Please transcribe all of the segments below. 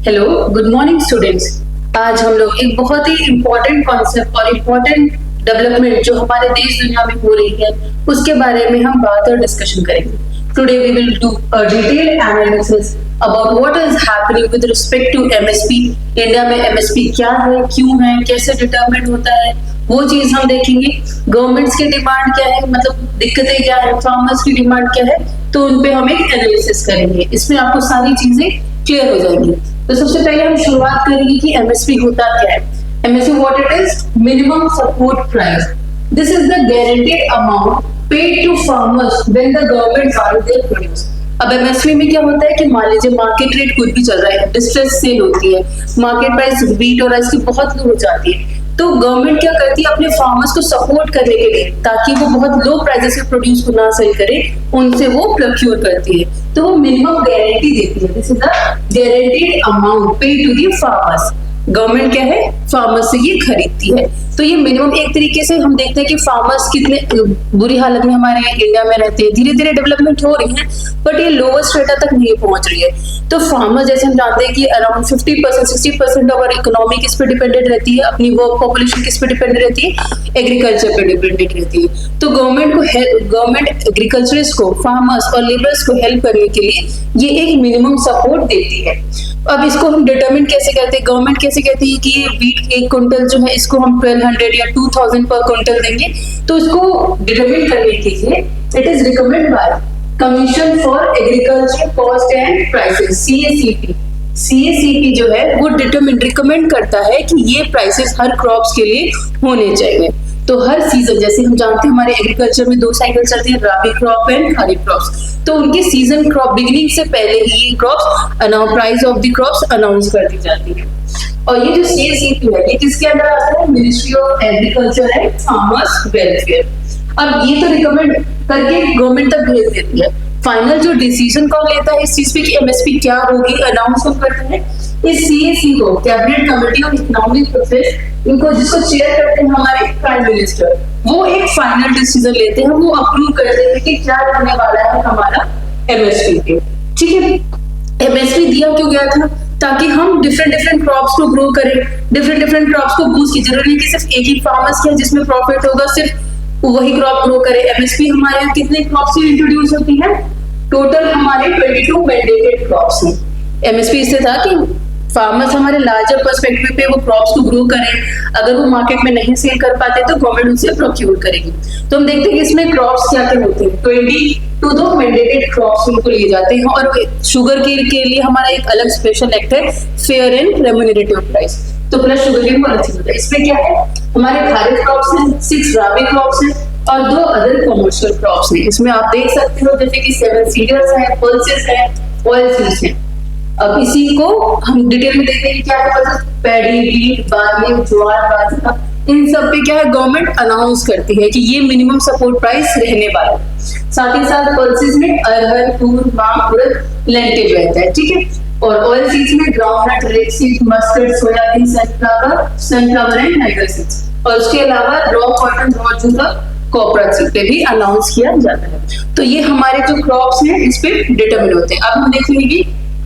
Hello, good morning students. आज हम लोग एक बहुत ही इम्पोर्टेंट कॉन्सेप्ट और इम्पोर्टेंट डेवलपमेंट जो हमारे देश दुनिया में हो रही है उसके बारे में हम बात और डिस्कशन करेंगे। Today we will do a detailed analysis about what is happening with respect to MSP. India में एमएसपी क्या है, क्यों है, कैसे डिटरमिन होता है, वो चीज हम देखेंगे। गवर्नमेंट्स की डिमांड क्या है, मतलब दिक्कतें क्या है, फार्मर्स की डिमांड क्या है, तो उन पे हम एक एनालिसिस करेंगे। इसमें आपको सारी चीजें क्लियर हो जाएंगी। तो सबसे पहले हम शुरुआत करेंगे कि एमएसपी होता क्या है। MSP what it is, minimum support price. This is the guaranteed amount paid to farmers when the government buys their produce. अब एमएसपी में क्या होता है कि मान लीजिए मार्केट रेट कुछ भी चल रहा है, डिस्ट्रेस सेल होती है, मार्केट प्राइस व्हीट और राइस की बहुत लो हो जाती है, तो गवर्नमेंट क्या करती है अपने फार्मर्स को सपोर्ट करने के लिए, ताकि वो बहुत लो प्राइसेस में प्रोड्यूस को ना सेल करे, उनसे वो प्रोक्योर करती है। तो वो मिनिमम गारंटी देती है। This is the guaranteed amount paid to the farmers. Government क्या है, फार्मर्स से ये खरीदती है। तो ये मिनिमम एक तरीके से हम देखते हैं कि फार्मर्स कितने बुरी हालत में हमारे इंडिया में रहते हैं। धीरे धीरे डेवलपमेंट हो रही है बट ये लोअर स्ट्रेटा तक नहीं पहुंच रही है। तो फार्मर जैसे हम जानते हैं कि अराउंड 50% 60% ऑफ आवर इकोनॉमी किस पे डिपेंडेंट रहती है, अपनी वर्क पॉपुलेशन किस पे डिपेंडेंट रहती है, एग्रीकल्चर पे डिपेंडेंट रहती है। तो गवर्नमेंट एग्रीकल्चरिस्ट को, फार्मर्स और लेबर्स को हेल्प करने के लिए ये एक मिनिमम सपोर्ट देती है। अब इसको हम डिटरमिन कैसे करते हैं, गवर्नमेंट कैसे कहती है कि ये व्हीट एक क्विंटल जो है इसको हम 1200 या 2000 पर क्विंटल देंगे। तो इसको डिटरमिन करने के लिए it is recommend bye commission for agriculture cost and prices, CACP. CACP जो है वो रिकमेंड करता है कि ये प्राइसेस हर क्रॉप्स के लिए होने चाहिए। तो हर सीजन, जैसे हम जानते हैं हमारे एग्रीकल्चर में 2 साइकिल चलती है, राबी क्रॉप एंड खरीफ क्रॉप्स। तो उनके सीजन क्रॉप बिगिनिंग से पहले ही ये crops price of the crops announce कर दी जाती है। और ये जो सीएसीपी है ये किसके अंदर आता है, ministry of agriculture and farmers welfare. अब ये तो रिकमेंड करके गवर्नमेंट तक भेज देती है। फाइनल जो डिसीजन कौन लेता है इस चीज पे कि एमएसपी क्या होगी, अनाउंस कौन करते हैं, इस सीएसी को, cabinet committee of economic affairs, इनको जिसको चेयर करते हैं हमारे प्राइम मिनिस्टर, वो एक फाइनल डिसीजन लेते हैं, वो अप्रूव करते हैं कि क्या रहने वाला है हमारा एमएसपी पे। ठीक है, एमएसपी दिया क्यों गया था, ताकि हम डिफरेंट क्रॉप्स को ग्रो करें, डिफरेंट क्रॉप्स को बूस्ट की। जरूरी नहीं कि सिर्फ एक ही फार्मर्स के जिसमें प्रॉफिट होगा सिर्फ वही क्रॉप ग्रो करे। एमएसपी हमारे यहाँ कितने क्रॉप्स से इंट्रोड्यूस होती है, टोटल हमारे 22 मैंडेटेड क्रॉप्स हैं। एमएसपी इससे था कि फार्मर्स हमारे लार्जर पर्सपेक्टिव पे वो क्रॉप्स को ग्रो करें, अगर वो मार्केट में नहीं सेल कर पाते तो गवर्नमेंट उनसे प्रोक्योर करेगी। तो हम देखते हैं कि इसमें क्रॉप्स क्या क्या होते हैं, 22 मैंडेटेड क्रॉप्स उनको लिए जाते हैं। और शुगर केन के लिए हमारा एक अलग स्पेशल एक्ट है, फेयर एंड रेम्यूनरेटिव प्राइस। तो प्लस शुगर केन को अलग चीज होता है। इसमें क्या है, हमारे खरीफ क्रॉप्स हैं, 6 राबी क्रॉप्स हैं और 2 अदर कमर्शियल क्रॉप्स हैं। इसमें आप देख सकते हो जैसे कि 7 सीरियल्स हैं, पल्सेस हैं, ऑयल सीड्स हैं। अब इसी को हम डिटेल में देखते हैं क्या है, पैडी, व्हीट, बार्ली, ज्वार, बाजरा, इन सब पे क्या है गवर्नमेंट अनाउंस करती है कि ये मिनिमम सपोर्ट प्राइस रहने वाला है। साथ ही साथ पल्सेस में अरहर, तूर, मूंग, उड़द, लेंटिल रहता है। ठीक है, और ऑयल सीड्स में groundnut, rapeseed, mustard, soybean, sunflower and Niger seeds. और उसके अलावा रॉ कॉटन, रॉ जूता, कॉपरा सीड पे भी अनाउंस किया जाता है। तो ये हमारे जो क्रॉप्स हैं इस पे डिटरमिन होते हैं। अब हम देखेंगे कि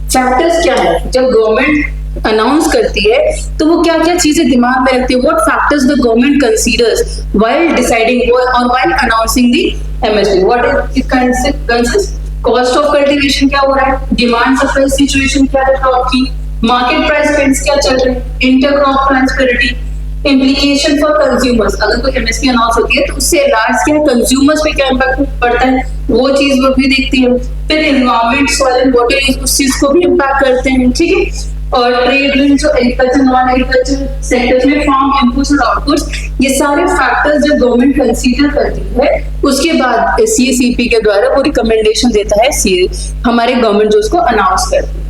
फैक्टर्स क्या है, जब गवर्नमेंट अनाउंस करती है तो वो क्या क्या चीजें दिमाग में रखती है, what factors the government considers while deciding और while announcing the MSP. What it consist, cost of cultivation क्या हो रहा है, डिमांड सप्लाई सिचुएशन क्या है क्रॉप की, मार्केट प्राइस ट्रेंड्स क्या चल रहे हैं, inter crop transparency, implication for consumers. अगर कोई एमएसपी अनाउंस होती है तो उससे लार्ज क्या है, कंज्यूमर्स पे क्या इम्पैक्ट पड़ता है, वो चीज वो भी देखती है। फिर एनवायरमेंट, सॉइल एंड वाटर, उस चीज को भी इम्पैक्ट करते हैं। ठीक है, और ट्रेड लिंक जो एग्रीकल्चर, नॉन एग्रीकल्चर सेक्टर्स में फार्म इनपुट्स और आउटपुट्स, ये सारे फैक्टर्स जब गवर्नमेंट कंसीडर करती है उसके बाद सीएसीपी के द्वारा वो रिकमेंडेशन देता है हमारे गवर्नमेंट जो उसको अनाउंस करती है।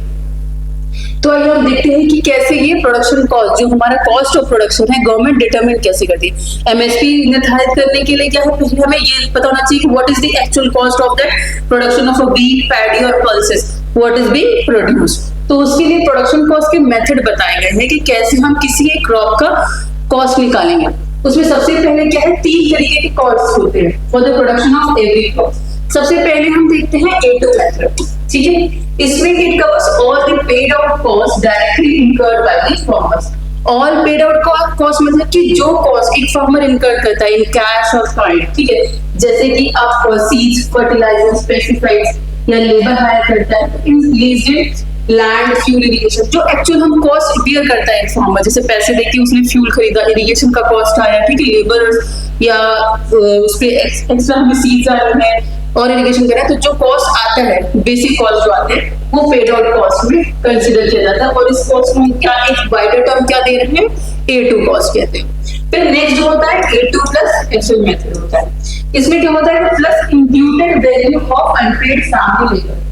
तो आइए हम देखते हैं कि कैसे ये प्रोडक्शन कॉस्ट, जो हमारा कॉस्ट ऑफ प्रोडक्शन है, गवर्नमेंट डिटरमिन कैसे करती है। एमएसपी निर्धारित करने के लिए क्या है, पहले हमें ये पता होना चाहिए कि what is the actual cost of that production of a wheat, paddy और pulses, what is being produced. तो उसके लिए प्रोडक्शन कॉस्ट के मेथड बताए गए हैं कि कैसे हम किसी एक क्रॉप का कॉस्ट निकालेंगे। उसमें सबसे पहले क्या है, 3 तरीके के कॉस्ट होते हैं for the production of every crop. सबसे पहले हम देखते हैं A2 मेथड। ठीक है, इसमें it covers all the paid out cost directly incurred by the farmers. All paid out cost मतलब कि जो कॉस्ट एक फार्मर इनकर करता है इन कैश और फाइंड, ठीक है, जैसे कि आप सीड्स, फर्टिलाइजर्स, पेस्टिसाइड्स या लेबर हायर करता है, इन लीज्ड लैंड, फ्यूल, इरिगेशन, जो एक्चुअल हम कॉस्ट बियर करता है फार्मर, जैसे पैसे देके उसने फ्यूल खरीदा, इरिगेशन का कॉस्ट आया, ठीक है, लेबर या उस पे एक्स्ट्रा हमें सीड्स आ रहे हैं और इरिगेशन करें, तो जो कॉस्ट आता है, बेसिक कॉस्ट जो आते हैं, वो पेड आउट कॉस्ट में कंसीडर किया जाता है। और इस कॉस्ट में क्या एक वाइडर टर्म क्या दे रहे हैं, A2 कॉस्ट कहते हैं। फिर नेक्स्ट जो होता है A2 प्लस एक्चुअल मेथड होता है। इसमें क्या होता है, plus imputed value of unpaired family labour.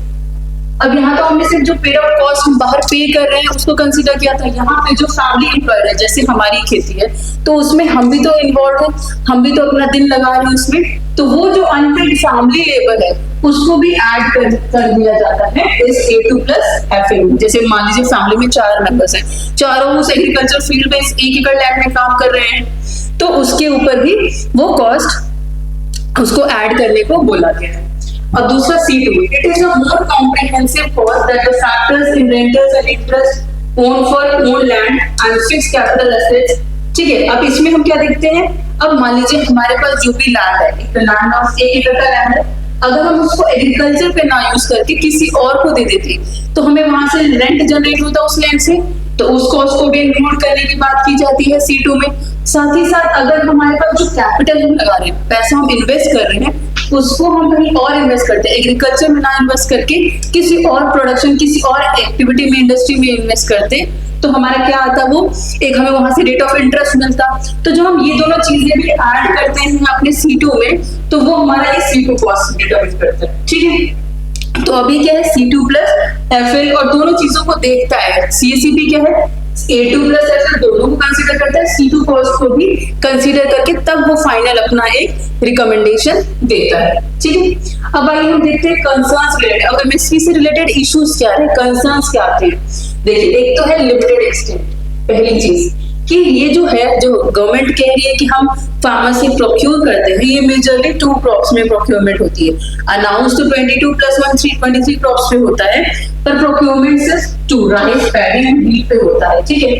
अब यहाँ तो हमने सिर्फ जो पेड आउट कॉस्ट हम बाहर पे कर रहे हैं उसको कंसीडर किया था। यहाँ पे जो फैमिली एम्प्लॉयर है, जैसे हमारी खेती है, तो उसमें हम भी तो इन्वॉल्व हैं, हम भी तो अपना दिन लगा रहे हैं उसमें, तो वो जो अनपेड फैमिली लेबर है उसको भी ऐड कर दिया जाता है इस A2 प्लस FA में। जैसे मान लीजिए फैमिली में 4 मेंबर्स हैं, चारों उस एग्रीकल्चर फील्ड में 1 एकड़ लैंड में काम कर रहे हैं, तो उसके ऊपर भी वो कॉस्ट उसको ऐड करने को बोला गया है। और दूसरा C2, it is a more comprehensive cost that the factors in rentals and interest own for own land and fixed capital assets, ठीक है। अब इसमें हम क्या देखते हैं, अब मान लीजिए हमारे पास जो भी लैंड है, लैंड ऑफ 1 एकड़ का लैंड है, अगर हम उसको एग्रीकल्चर पे ना यूज करके किसी और को दे देते तो हमें वहां से रेंट जनरेट होता उस लैंड से, तो उस कॉस्ट को भी इंक्लूड करने की बात की जाती है C2 में। साथ ही साथ अगर हमारे पास जो कैपिटल हम लगा रहे हैं, पैसा हम इन्वेस्ट कर रहे हैं, उसको हम कहीं और इन्वेस्ट करते हैं, एग्रीकल्चर में ना इन्वेस्ट करके किसी और प्रोडक्शन, किसी और एक्टिविटी में, इंडस्ट्री में इन्वेस्ट करते, तो हमारा क्या आता, वो एक हमें वहां से रेट ऑफ इंटरेस्ट मिलता। तो जब हम ये दोनों चीजें भी ऐड करते हैं अपने C2 में, तो वो हमारा ये C2 कॉस्ट डिटरमाइन करता है, ठीक है। तो अभी क्या है, C2 प्लस FL और दोनों चीजों को देखता है। CACP क्या है, A2 प्लस FL दोनों को कंसीडर करता है, C2 कॉस्ट को भी कंसीडर करके तब वो फाइनल अपना एक रिकमेंडेशन देता है, ठीक है। अब आइए हम देखते हैं कंसर्न्स रिलेटेड, अगर MSP से रिलेटेड इश्यूज क्या है, कंसर्न्स क्या आते हैं। देखिए, एक तो है लिमिटेड एक्सटेंट, पहली चीज कि ये जो है, जो गवर्नमेंट कह रही है कि हम फार्मर से प्रोक्योर करते हैं, ये मेजरली 2 क्रॉप्स में प्रोक्योरमेंट होती है। अनाउंस तो 22+1 23 क्रॉप्स पे होता है, पर प्रोक्योरमेंट सिर्फ 2 राइस, पैडी एंड व्हीट पे होता है, ठीक है।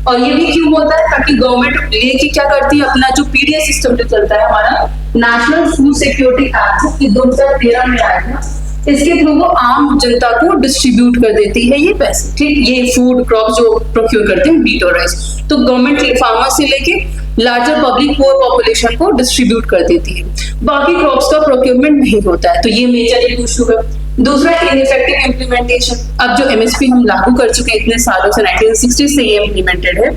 और ये भी क्यों होता है, ताकि गवर्नमेंट लेके क्या करती है, अपना जो PDS सिस्टम जो चलता है हमारा, नेशनल फूड सिक्योरिटी एक्ट, ये 2013 में आया था, इसके थ्रू वो आम जनता को डिस्ट्रीब्यूट कर देती है ये पैसे, ठीक, ये फूड क्रॉप जो प्रोक्योर करते हैं, व्हीट और राइस, तो गवर्नमेंट फार्मर से लेके लार्जर पब्लिक पुअर पॉपुलेशन को डिस्ट्रीब्यूट कर देती है। बाकी क्रॉप्स का प्रोक्योरमेंट नहीं होता है, तो ये मेजर एक इशू है। दूसरा, इनइफेक्टिव इम्प्लीमेंटेशन। अब जो MSP हम लागू कर चुके हैं इतने सालों से, 1960 से ये इम्प्लीमेंटेड है,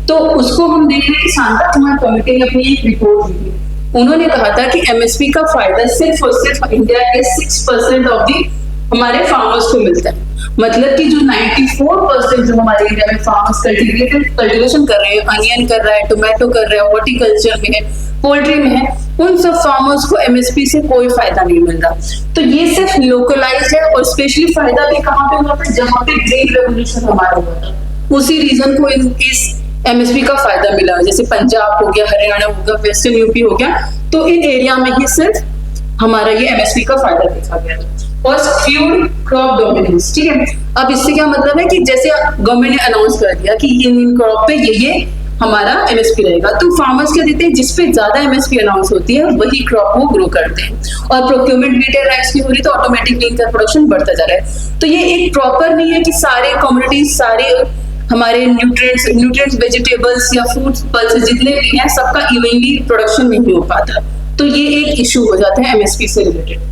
तो उसको हम देख रहे हैं कि शांता कुमार कमेटी ने अपनी एक रिपोर्ट दी थी। उन्होंने कहा था कि MSP का फायदा सिर्फ और सिर्फ इंडिया के 6% ऑफ दी हमारे फार्मर्स को मिलता है। मतलब कि जो 94% जो हमारे इंडिया में फार्मर्स कल्टीवेशन कर रहे हैं, अनियन कर रहा है, टोमेटो कर रहा है, हॉर्टिकल्चर में है, पोल्ट्री में है, उन सब फार्मर्स को MSP से कोई फायदा नहीं मिल रहा। तो ये सिर्फ लोकलाइज है, और स्पेशली फायदा भी कहाँ पे हुआ था, जहाँ पे ग्रेन रेवोल्यूशन हमारा हुआ था, उसी रीजन को इस MSP का फायदा मिला। जैसे पंजाब हो गया, हरियाणा हो गया, वेस्टर्न यूपी हो गया, तो इन एरिया में ही सिर्फ हमारा ये MSP का फायदा देखा गया। और फ्यूड क्रॉप डोमिनेंस, ठीक है। अब इससे क्या मतलब है कि जैसे गवर्नमेंट ने अनाउंस कर दिया कि इन क्रॉप पे ये हमारा MSP रहेगा, तो फार्मर्स क्या देते हैं, जिसपे ज्यादा MSP अनाउंस होती है वही क्रॉप वो ग्रो करते हैं। और प्रोक्योरमेंट व्हीट एंड राइस की हो रही तो ऑटोमेटिकली इनका प्रोडक्शन बढ़ता जा रहा है। तो ये एक प्रॉपर नहीं है कि सारे कम्युनिटीज, सारे हमारे न्यूट्रिएंट्स वेजिटेबल्स या फ्रूट्स पल्सेस जितने भी हैं, सबका इवनली प्रोडक्शन नहीं हो पाता, तो ये एक इशू हो जाता है MSP से रिलेटेड।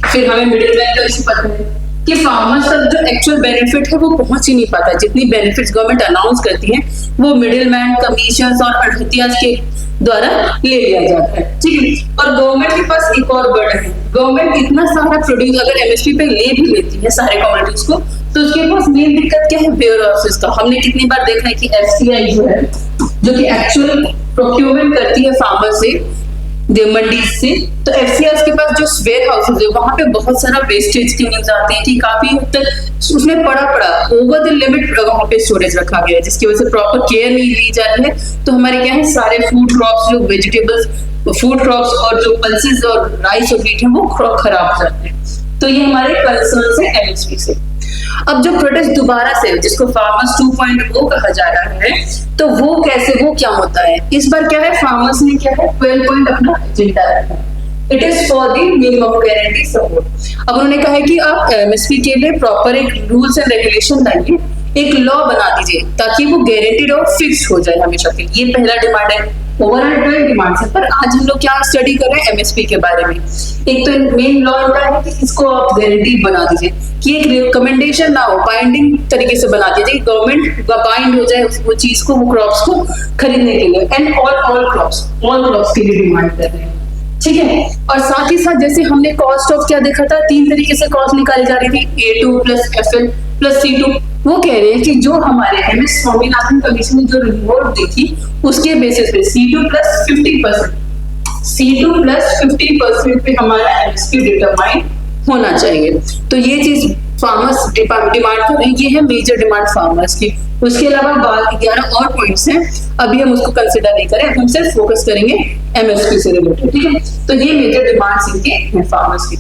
फिर हमें मिडिल मैन का इशू पता है कि फार्मर्स तक जो एक्चुअल बेनिफिट है वो पहुंच ही नहीं पाता। जितनी बेनिफिट्स गवर्नमेंट अनाउंस करती है वो मिडिल मैन, कमीशन और अड़हतियाज के द्वारा ले लिया जाता है, ठीक है। और गवर्नमेंट के पास एक और बर्डन है, गवर्नमेंट इतना सारा प्रोड्यूस अगर MSP पे ले भी लेती है सारे कमोडिटीज को, तो उसके पास मेन दिक्कत क्या है, वेयर हाउसेस का। हमने कितनी बार देखा है कि FCI जो है, जो कि एक्चुअल प्रोक्योरमेंट करती है फार्मर से, मंडी से, तो FCI के पास जो वेयर हाउसेज है वहां पे बहुत सारा वेस्टेज की न्यूज आते हैं कि काफी हद तक उसमें पड़ा ओवर द लिमिट वहां पे स्टोरेज रखा गया है, जिसकी वजह से प्रॉपर केयर नहीं ली जा रही है। तो हमारे क्या है, सारे फूड क्रॉप्स, जो वेजिटेबल्स, फूड क्रॉप्स और जो पल्सेस और राइस और व्हीट है वो क्रॉप खराब हो जाते हैं। तो ये हमारे कंसर्न है MSP से। अब जो प्रोडक्ट दोबारा से जिसको फार्मर्स 2.0 कहा जा रहा है, तो वो कैसे, वो क्या होता है, इस बार क्या है, फार्मर्स ने क्या है 12 पॉइंट अपना एजेंडा रखा है। It is for the minimum guarantee support. अब उन्होंने कहा है कि आप एमएसपी के लिए प्रॉपर एक रूल्स एंड रेगुलेशन लाइए, एक लॉ बना दीजिए ताकि वो गारंटीड और फिक्स हो जाए हमेशा के लिए। ये पहला डिमांड है, ओवरऑल 12 डिमांड्स है, पर आज हम लोग क्या स्टडी कर रहे हैं एमएसपी के बारे में। एक तो मेन लॉ होता है कि इसको आप गारंटी बना दीजिए, कि एक रिकमेंडेशन ना हो, बाइंडिंग तरीके से बना दीजिए, गवर्नमेंट बाइंड हो जाए वो चीज को, वो क्रॉप्स को खरीदने के लिए। एंड ऑल क्रॉप्स के लिए डिमांड कर रहे हैं, ठीक है। और साथ ही साथ जैसे हमने कॉस्ट ऑफ क्या देखा था, 3 तरीके से कॉस्ट निकाली जा रही थी, A2 plus FL plus C2। वो कह रहे हैं कि जो हमारे MS स्वामीनाथन कमीशन ने जो रिपोर्ट दी थी उसके बेसिस पे C2 प्लस 50% पे हमारा MSP डिटरमाइन होना चाहिए। तो ये चीज फार्मर्स डिमांड कर रहे हैं, ये है मेजर डिमांड फार्मर्स की। उसके अलावा 11 और पॉइंट्स हैं, अभी हम उसको कंसिडर नहीं करें, हम सिर्फ फोकस करेंगे एमएसपी से रिलेटेड, ठीक है। तो ये मेजर डिमांड्स इनके हैं फार्मर्स की।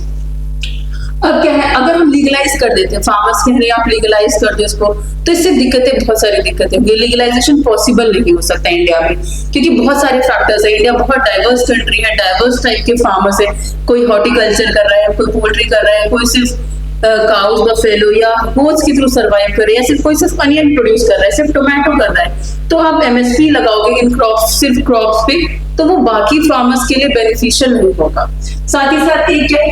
अब क्या है, अगर हम लीगलाइज कर देते हैं, फार्मर्स कह रहे हैं आप लीगलाइज कर दो इसको, तो इससे दिक्कतें, बहुत सारी दिक्कतें होंगी। लीगलाइजेशन पॉसिबल नहीं हो सकता इंडिया में, क्योंकि बहुत सारे फैक्टर्स है। इंडिया बहुत डाइवर्स कंट्री है, डाइवर्स टाइप के फार्मर्स है। कोई हॉर्टिकल्चर कर रहा है, कोई पोल्ट्री कर रहा है, कोई सिर्फ काउस बफेलो या गोट्स के थ्रू सर्वाइव कर रहे हैं, या सिर्फ कोई सिर्फ अनियन प्रोड्यूस कर रहा है, सिर्फ टोमेटो कर रहा है। तो आप एमएसपी लगाओगे इन क्रॉप्स, सिर्फ क्रॉप्स पे, तो वो बाकी फार्मर्स के लिए बेनिफिशियल नहीं होगा। साथ ही साथ एक क्या है,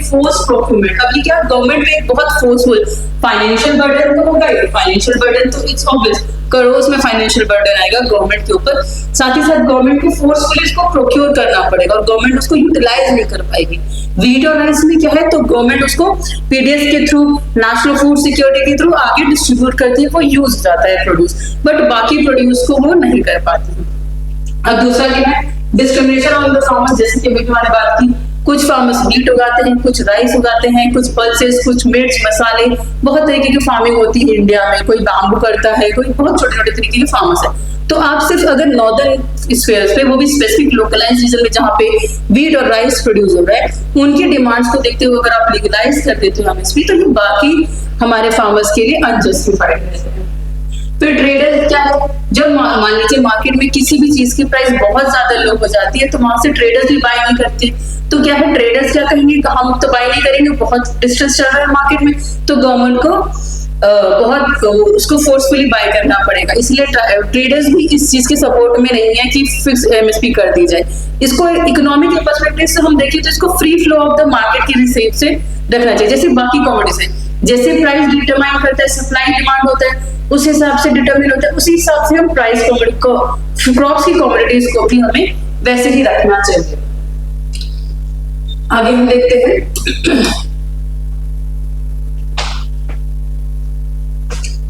फोर्स प्रोक्यूरमेंट। अब ये क्या, गवर्नमेंट पे एक बहुत फोर्सफुल फाइनेंशियल बर्डन तो होगा ही, फाइनेंशियल बर्डन तो इट्स ऑब्वियस, करोड़ में फाइनेंशियल बर्डन आएगा गवर्नमेंट के ऊपर। साथ ही साथ गवर्नमेंट को फोर्सफुली इसको प्रोक्योर करना पड़ेगा और गवर्नमेंट उसको यूटिलाइज नहीं कर पाएगी। वीट और राइस में क्या है, तो गवर्नमेंट उसको पीडीएस के थ्रू, नेशनल फूड सिक्योरिटी के थ्रू आगे डिस्ट्रीब्यूट करती है, वो यूज हो जाता है प्रोड्यूस, बट बाकी प्रोड्यूस को वो नहीं कर पाती। अब दूसरा क्या है, डिस्क्रिमिनेशन ऑन द फार्मर्स। जैसे कि अभी हमारे बात की, कुछ फार्मर्स वीट उगाते हैं, कुछ राइस उगाते हैं, कुछ पल्सेस, कुछ मिर्च मसाले, बहुत तरीके की फार्मिंग होती है इंडिया में। कोई बाम्बू करता है, कोई बहुत छोटे छोटे तरीके के फार्मर्स है। तो आप सिर्फ अगर नॉर्दर्न स्फीयर्स पे, वो भी स्पेसिफिक लोकलाइज्ड रीजन में जहाँ पे वीट और राइस प्रोड्यूस हो रहा है, उनकी डिमांड्स को देखते हुए अगर आप लीगलाइज कर देते हो एमएसपी, तो ये बाकी हमारे फार्मर्स के लिए अनजस्टिफाइड रहते हैं। फिर ट्रेडर क्या है, जब मान लीजिए मार्केट में किसी भी चीज की प्राइस बहुत ज्यादा लो हो जाती है, तो वहां से ट्रेडर्स भी बाय नहीं करते। तो क्या है, ट्रेडर्स क्या कहेंगे, हम तो बाय नहीं करेंगे, बहुत डिस्ट्रेस चल रहा है मार्केट में, तो गवर्नमेंट को बहुत उसको फोर्सफुली बाय करना पड़ेगा। इसलिए ट्रेडर्स भी इस चीज के सपोर्ट में नहीं है कि फिक्स एमएसपी कर दी जाए। इसको इकोनॉमिक के पर्सपेक्टिव से हम देखें तो इसको free flow of the market के हिसाब से रखना चाहिए। जैसे बाकी कमोडिटीज है, जैसे प्राइस डिटरमाइन करता है, सप्लाई डिमांड होता है, उस हिसाब से डिटरमिन होता है, उसी हिसाब से हम प्राइस क्रॉप्स की कमोडिटीज को भी हमें वैसे ही रखना चाहिए। आगे हम देखते हैं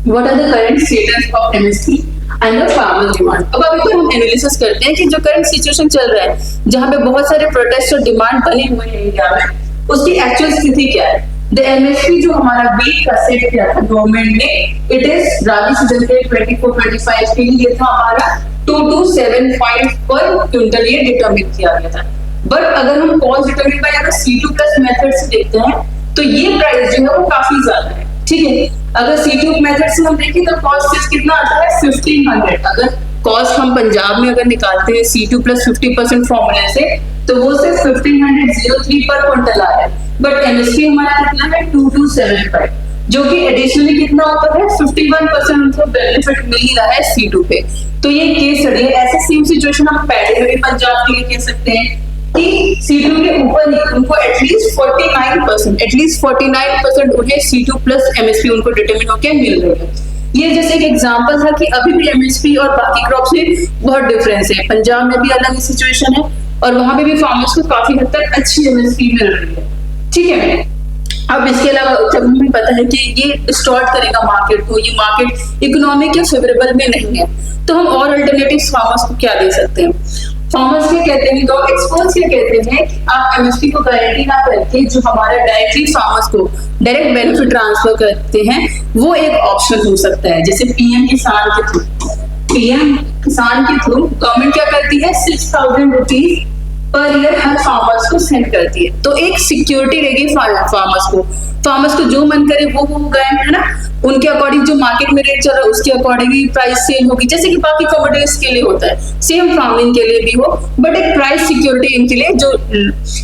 What are the current status of MSP and the farmer demand? अब अभी हम एनालिसिस करते हैं कि जो करंट सिचुएशन चल रहा है, जहां पे बहुत सारे प्रोटेस्ट और डिमांड बने हुए हैं इंडिया में, उसकी एक्चुअल स्थिति क्या है। द एमएसपी जो हमारा बीट का सेट किया था गवर्नमेंट ने, इट इज राबी सीजन के 24-25 के लिए था हमारा 2275 पर क्विंटल ये डिटरमिन किया गया था। बट अगर हम कॉस्ट डिटरमिन बाय अगर C2 प्लस मेथड से देखते हैं, तो ये प्राइस जो है वो काफी ज्यादा है, ठीक है। अगर C2 मेथड से हम देखें तो कॉस्ट कितना आता है 1500। अगर कॉस्ट हम पंजाब में अगर निकालते हैं C2 प्लस 50% फॉर्मूले से, तो वो सिर्फ 1503 पर क्विंटल आ रहा है। बट एमएसपी हमारा कितना है 2275, जो कि एडिशनली कितना ऊपर है 51% उनको बेनिफिट मिल ही रहा है C2 पे। तो ये केस स्टडी है। ऐसे सेम सिचुएशन हम पहले में भी पंजाब के लिए कह सकते हैं कि C2 के ऊपर ही उनको एटलीस्ट 49% उन्हें C2 प्लस एमएसपी उनको डिटरमिन होकर मिल रही है। ये जैसे एक एग्जांपल था कि अभी भी एमएसपी और बाकी क्रॉप्स में बहुत डिफरेंस है। पंजाब में भी अलग सिचुएशन है और वहां पे भी फार्मर्स को काफी हद तक अच्छी एमएसपी मिल रही है, ठीक है। अब इसके अलावा जब हमें पता है कि ये डिस्टॉर्ट करेगा मार्केट को, ये मार्केट इकोनॉमिक के फेवरेबल में नहीं है, तो हम और अल्टरनेटिव फार्मर्स को क्या दे सकते हैं। फार्मर्स क्या कहते हैं, गवर्नमेंट एक्सपर्ट्स क्या कहते हैं कि आप एमएसपी को गारंटी ना करके जो हमारा डायरेक्टली फार्मर्स को डायरेक्ट बेनिफिट ट्रांसफर करते हैं, वो एक ऑप्शन हो सकता है। जैसे पीएम किसान के थ्रू गवर्नमेंट क्या करती है 6000 रुपीज पर ईयर हर फार्मर्स को सेंड करती है। तो एक सिक्योरिटी रहेगी फार्मर्स को जो मन करे वो उगाए, है ना, उनके अकॉर्डिंग जो मार्केट में रेट चल रहा है उसके अकॉर्डिंग ही प्राइस सेल होगी, जैसे कि बाकी कमोडिटीज के लिए होता है, सेम फार्मिंग के लिए भी हो, बट एक प्राइस सिक्योरिटी इनके लिए जो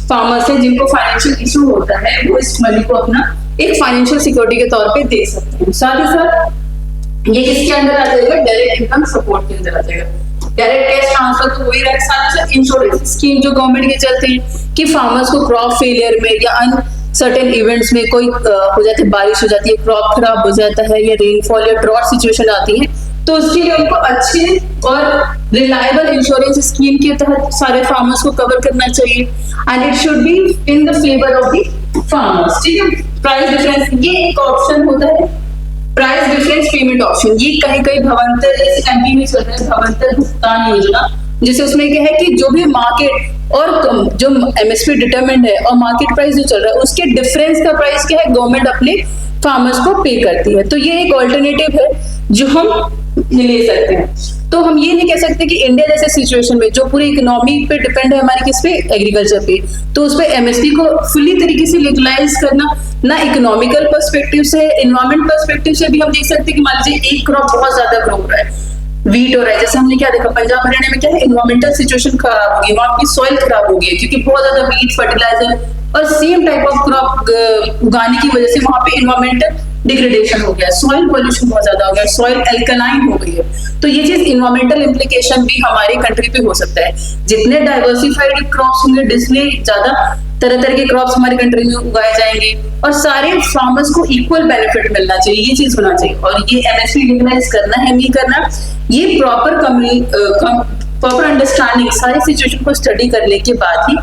फार्मर्स है जिनको फाइनेंशियल इशू होता है वो इस मनी को अपना एक फाइनेंशियल सिक्योरिटी के तौर पे दे सकते हैं। साथ ही साथ ये किसके अंदर आ जाएगा, डायरेक्ट इनकम सपोर्ट के अंदर आ जाएगा। डायरेक्ट कैश ट्रांसफर तो वही रहा, साथ ही साथ इंश्योरेंस स्कीम जो गवर्नमेंट के चलते हैं कि फार्मर्स को क्रॉप फेलियर में या सर्टेन इवेंट्स में कोई हो जाती है, बारिश हो जाती है, क्रॉप खराब हो जाता है या रेनफॉल या ड्रॉट सिचुएशन आती है, तो उसके लिए उनको अच्छे और रिलायबल इंश्योरेंस स्कीम के तहत सारे फार्मर्स को कवर करना चाहिए and it should be in the favour of the farmers. ठीक है, प्राइस डिफरेंस ये एक ऑप्शन होता है, प्राइस डिफरेंस पेमेंट ऑप्शन। ये कहीं कहीं भवंतर जैसे एमपी में चल रहा है भवंतर भुगतान योजना, जिसे उसमें क्या है कि जो भी मार्केट और जो एमएसपी डिटरमिन्ड है और मार्केट प्राइस जो चल रहा है उसके डिफरेंस का प्राइस क्या है गवर्नमेंट अपने फार्मर्स को पे करती है। तो ये एक ऑल्टरनेटिव है जो हम ले सकते हैं। तो हम ये नहीं कह सकते कि इंडिया जैसे सिचुएशन में जो पूरी इकोनॉमी पे डिपेंड है हमारी किस पे, एग्रीकल्चर पे, तो उस पे एमएसपी को फुली तरीके से लीगलाइज करना ना इकोनॉमिकल पर्सपेक्टिव से, एनवायरमेंट पर्सपेक्टिव से भी हम देख सकते हैं कि मान लीजिए एक क्रॉप बहुत ज्यादा ग्रो हो रहा है, वीट हो रहा है, जैसे हमने क्या देखा पंजाब हरियाणा में क्या है, एनवायरमेंटल सिचुएशन खराब हो गई, वहां की सॉइल खराब हो गई क्योंकि बहुत ज्यादा वीट फर्टिलाइजर और सेम टाइप ऑफ क्रॉप उगाने की वजह से वहां पे एनवायरमेंटल डिग्रेडेशन हो गया, सॉइल पॉल्यूशन बहुत ज्यादा हो गया, सॉइल एल्कलाइन हो गई है। तो ये चीज इन्वायरमेंटल इम्प्लीकेशन भी हमारी कंट्री पे हो सकता है। जितने डाइवर्सिफाइड क्रॉप्स होंगे, जितने ज्यादा तरह तरह के क्रॉप्स हमारी कंट्री में उगाए जाएंगे और सारे फार्मर्स को इक्वल बेनिफिट मिलना चाहिए, ये चीज होना चाहिए। और ये एमएसपी लीगलाइज करना है नहीं करना, ये प्रॉपर अंडरस्टैंडिंग सारी सिचुएशन को स्टडी करने के बाद ही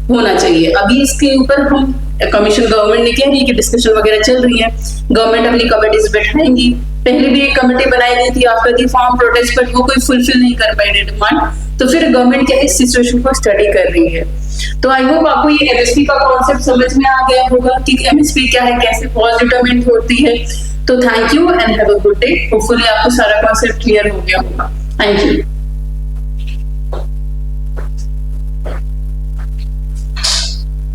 होना चाहिए। अभी इसके ऊपर हम कमीशन गवर्नमेंट ने कह रही है कि डिस्कशन वगैरह चल रही है, गवर्नमेंट अपनी कमिटीज बैठाएंगी। पहले भी एक कमेटी बनाई गई थी after the farm protest, but वो कोई फुलफिल नहीं कर पाई डिमांड, तो फिर गवर्नमेंट क्या इस सिचुएशन को स्टडी कर रही है। तो आई होप आपको ये एमएसपी का कॉन्सेप्ट समझ में आ गया होगा कि एमएसपी क्या है, कैसे कॉस्ट डिटरमिन होती है। तो thank you and have a good day. Hopefully आपको सारा कॉन्सेप्ट क्लियर हो गया होगा। Thank you.